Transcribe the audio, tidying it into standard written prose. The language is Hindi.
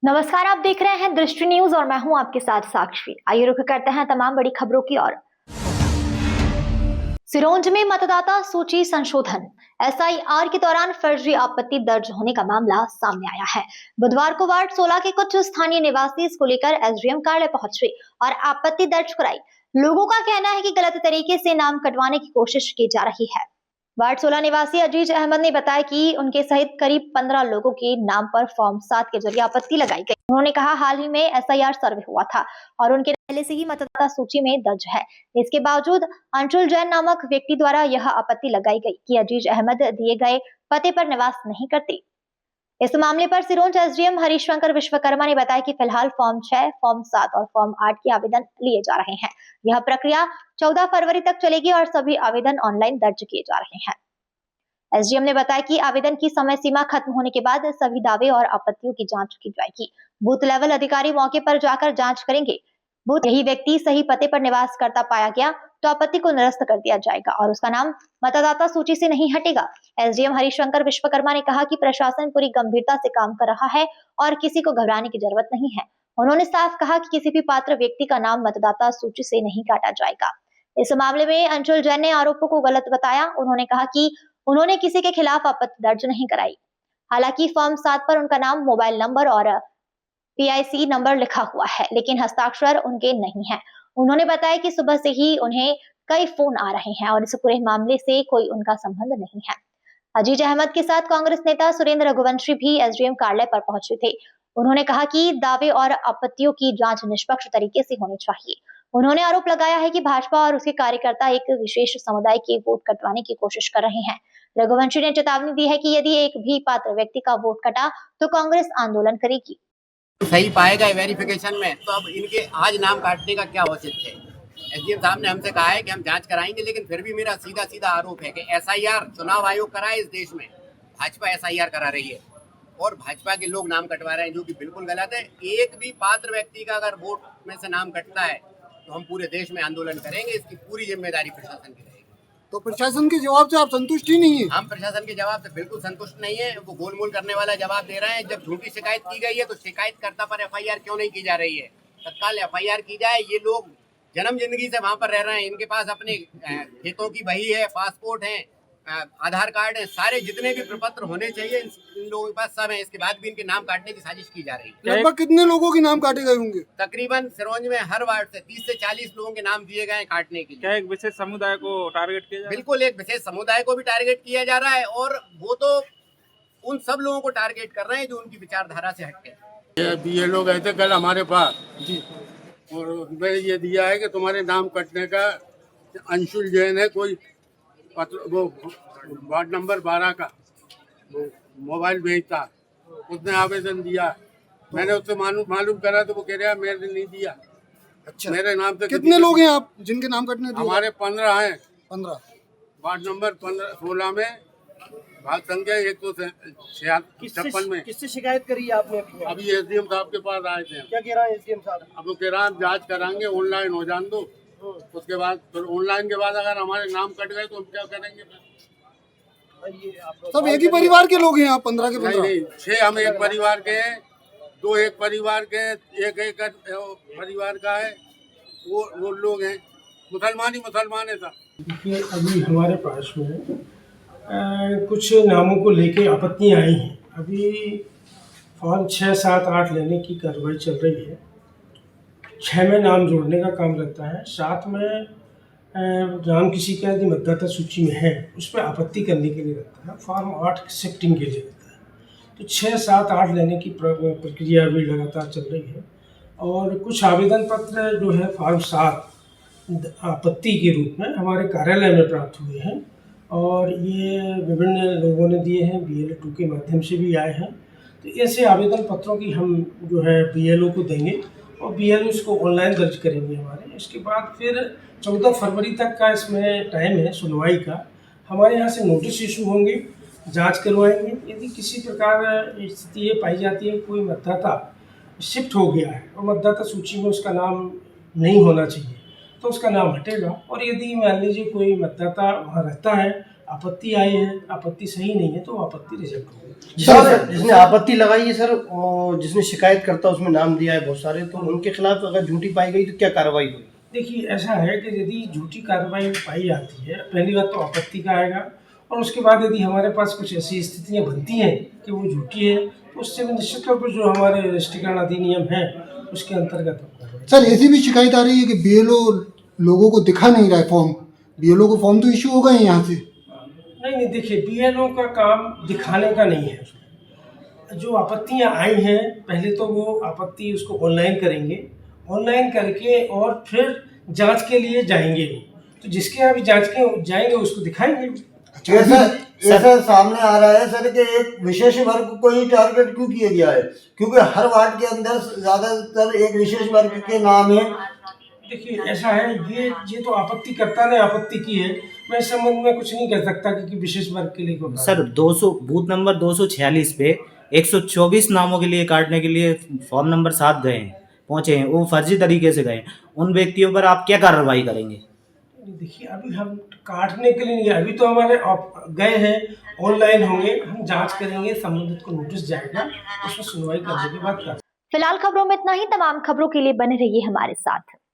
नमस्कार, आप देख रहे हैं दृष्टि न्यूज और मैं हूं आपके साथ साक्षी। आइए रुख करते हैं तमाम बड़ी खबरों की ओर। सिरोंज में मतदाता सूची संशोधन, एसआईआर के दौरान फर्जी आपत्ति दर्ज होने का मामला सामने आया है। बुधवार को वार्ड 16 के कुछ स्थानीय निवासी इसको लेकर एसडीएम कार्यालय पहुंचे और आपत्ति दर्ज कराई। लोगों का कहना है कि गलत तरीके से नाम कटवाने की कोशिश की जा रही है। वार्ड 16 निवासी अजीज अहमद ने बताया कि उनके सहित करीब 15 लोगों के नाम पर फॉर्म 7 के जरिए आपत्ति लगाई गई। उन्होंने कहा हाल ही में एसआईआर सर्वे हुआ था और उनके पहले से ही मतदाता सूची में दर्ज है। इसके बावजूद अंशुल जैन नामक व्यक्ति द्वारा यह आपत्ति लगाई गई कि अजीज अहमद दिए गए पते पर निवास नहीं करते। इस मामले पर सिरोंज एसडीएम हरिशंकर विश्वकर्मा ने बताया कि फिलहाल फॉर्म 6, फॉर्म 7 और फॉर्म 8 के आवेदन लिए जा रहे हैं। यह प्रक्रिया 14 फरवरी तक चलेगी और सभी आवेदन ऑनलाइन दर्ज किए जा रहे हैं। एसडीएम ने बताया कि आवेदन की समय सीमा खत्म होने के बाद सभी दावे और आपत्तियों की जांच की जाएगी। बूथ लेवल अधिकारी मौके पर जाकर जांच करेंगे। बूथ यही व्यक्ति सही पते पर निवास करता पाया गया तो आपत्ति को निरस्त कर दिया जाएगा और उसका नाम मतदाता सूची से नहीं हटेगा। एसडीएम हरिशंकर विश्वकर्मा ने कहा कि प्रशासन पूरी गंभीरता से काम कर रहा है और किसी को घबराने की जरूरत नहीं है। उन्होंने साफ कहा कि किसी भी पात्र व्यक्ति का नाम मतदाता सूची से नहीं काटा जाएगा। इस मामले में अंशुल जैन ने आरोपों को गलत बताया। उन्होंने कहा कि उन्होंने किसी के खिलाफ आपत्ति दर्ज नहीं कराई। हालांकि फॉर्म 7 पर उनका नाम, मोबाइल नंबर और पीआईसी नंबर लिखा हुआ है, लेकिन हस्ताक्षर उनके नहीं है। उन्होंने बताया कि सुबह से ही उन्हें कई फोन आ रहे हैं और इस पूरे मामले से कोई उनका संबंध नहीं है। अजीज अहमद के साथ कांग्रेस नेता सुरेंद्र रघुवंशी भी एसडीएम कार्यालय पर पहुंचे थे। उन्होंने कहा कि दावे और आपत्तियों की जांच निष्पक्ष तरीके से होनी चाहिए। उन्होंने आरोप लगाया है कि भाजपा और उसके कार्यकर्ता एक विशेष समुदाय के वोट कटवाने की कोशिश कर रहे हैं। रघुवंशी ने चेतावनी दी है कि यदि एक भी पात्र व्यक्ति का वोट कटा तो कांग्रेस आंदोलन करेगी। सही पाएगा वेरिफिकेशन में, तो अब इनके आज नाम काटने का क्या औचित्य है। एसडीएम साहब ने हमसे कहा है कि हम जांच कराएंगे, लेकिन फिर भी मेरा सीधा सीधा आरोप है कि एसआईआर चुनाव आयोग करा है इस देश में, भाजपा एसआईआर करा रही है और भाजपा के लोग नाम कटवा रहे हैं, जो कि बिल्कुल गलत है। एक भी पात्र व्यक्ति का अगर वोट में से नाम कटता है तो हम पूरे देश में आंदोलन करेंगे। इसकी पूरी जिम्मेदारी प्रशासन की रहेगी। तो प्रशासन के जवाब से आप संतुष्ट ही नहीं है? हम प्रशासन के जवाब से बिल्कुल संतुष्ट नहीं है। वो गोलमोल करने वाला जवाब दे रहे हैं। जब झूठी शिकायत की गई है तो शिकायतकर्ता पर एफआईआर क्यों नहीं की जा रही है? तत्काल एफआईआर की जाए। ये लोग जन्म जिंदगी से वहां पर रह रहे हैं, इनके पास अपने खेतों की बही है, पासपोर्ट है, आधार कार्ड है, सारे जितने भी प्रपत्र होने चाहिए इन लोगों के पास सब है। इसके बाद भी इनके नाम काटने की साजिश की जा रही है। लगभग कितने लोगों के नाम काटे गए होंगे? तकरीबन सिरोंज में हर वार्ड से 30 से 40 लोगों के नाम दिए गए काटने के लिए। क्या एक विशेष समुदाय को टारगेट किया जा रहा है? बिल्कुल, एक विशेष समुदाय को भी टारगेट किया जा रहा है और वो तो उन सब लोगों को टारगेट कर रहे हैं जो उनकी विचारधारा से हटके। ये लोग ऐसे कल हमारे पास जी, और मैं ये दिया है कि तुम्हारे नाम कटने का अंशुल जैन है, कोई पत्र, वो वार्ड नंबर 12 का वो मोबाइल भेजता, उसने आवेदन दिया। मैंने उससे मालूम करा तो वो कह रहा मैंने नहीं दिया। अच्छा, मेरे नाम से कितने लोग हैं आप जिनके नाम कटने दिए? हमारे 15 हैं। 15 वार्ड नंबर 16 में भाग संख्या 156 में। किससे शिकायत करी आपने? अभी एसडीएम साहब के पास आए थे। क्या कह रहा है एसडीएम साहब? अब वो कह रहा हम जांच कराएंगे, ऑनलाइन हो जान दो। उसके बाद फिर ऑनलाइन के बाद अगर हमारे नाम कट गए तो हम क्या करेंगे? सब एक ही परिवार के लोग हैं आप? 15 के 15? नहीं, 6 हम एक परिवार के हैं, 2 एक परिवार के, एक परिवार का है, वो लोग हैं। मुसलमान ही मुसलमान है सर। देखिए, अभी हमारे पास में कुछ नामों को लेके आपत्तियां आई हैं। अभी फॉर्म 6, 7, 8 लेने की कार्रवाई चल रही है। 6 में नाम जोड़ने का काम रहता है, 7 में नाम किसी का यदि मतदाता सूची में है उस पर आपत्ति करने के लिए रहता है। फॉर्म 8 शिफ्टिंग के लिए रहता है। तो 6, 7, 8 लेने की प्रक्रिया भी लगातार चल रही है और कुछ आवेदन पत्र जो है फॉर्म 7 आपत्ति के रूप में हमारे कार्यालय में प्राप्त हुए हैं और ये विभिन्न लोगों ने दिए हैं, BLO 2 के माध्यम से भी आए हैं। तो ऐसे आवेदन पत्रों की हम जो है BLO को देंगे और BLO इसको ऑनलाइन दर्ज करेंगे हमारे। इसके बाद फिर 14 फरवरी तक का इसमें टाइम है सुनवाई का। हमारे यहाँ से नोटिस इशू होंगे, जांच करवाएंगे। यदि किसी प्रकार स्थिति ये पाई जाती है कोई मतदाता शिफ्ट हो गया है और मतदाता सूची में उसका नाम नहीं होना चाहिए तो उसका नाम हटेगा। और यदि मान लीजिए कोई मतदाता वहाँ रहता है आपत्ति आई है, आपत्ति सही नहीं है तो आपत्ति रिजेक्ट होगी। सर जिसने आपत्ति लगाई है सर, और जिसने शिकायत करता उसमें नाम दिया है बहुत सारे, तो उनके खिलाफ अगर झूठी पाई गई तो क्या कार्रवाई हुई? देखिए ऐसा है कि यदि झूठी कार्रवाई पाई जाती है, पहली बात तो आपत्ति का आएगा, और उसके बाद यदि हमारे पास कुछ ऐसी स्थितियां बनती हैं कि वो झूठी है, तो उससे भी निश्चित तौर पर जो हमारे रजिस्ट्रीकरण अधिनियम है उसके अंतर्गत कार्रवाई। सर ऐसी भी शिकायत आ रही है कि बीएलओ लोगों को दिखा नहीं रहा है फॉर्म। बीएलओ को फॉर्म तो इशू हो गए हैं यहाँ से। नहीं, देखिए बीएलओ का काम दिखाने का नहीं है। जो आपत्तियां आई हैं पहले तो वो आपत्ति उसको ऑनलाइन करेंगे, ऑनलाइन करके और फिर जांच के लिए जाएंगे, तो जिसके यहाँ भी जांच के जाएंगे उसको दिखाएंगे। ऐसा सामने आ रहा है सर कि एक विशेष वर्ग को ही टारगेट क्यों किया गया है, क्योंकि हर वार्ड के अंदर ज्यादातर एक विशेष वर्ग के नाम है। देखिए ऐसा है, ये तो आपत्तिकर्ता ने आपत्ति की है, मैं इस संबंध में कुछ नहीं कह सकता कि विशेष वर्ग के लिए को सर 200 बूथ नंबर 246 पे 124 नामों के लिए काटने के लिए फॉर्म नंबर 7 गए हैं, पहुंचे हैं, वो फर्जी तरीके से गए। उन व्यक्तियों पर आप क्या कार्रवाई करेंगे? देखिए अभी हम काटने के लिए नहीं, अभी तो हमारे गए हैं, ऑनलाइन होंगे, हम जांच करेंगे, संबंधित को नोटिस जाएगा, उसमें सुनवाई करने के बाद। फिलहाल खबरों में इतना ही। तमाम खबरों के लिए बने रहिए हमारे साथ।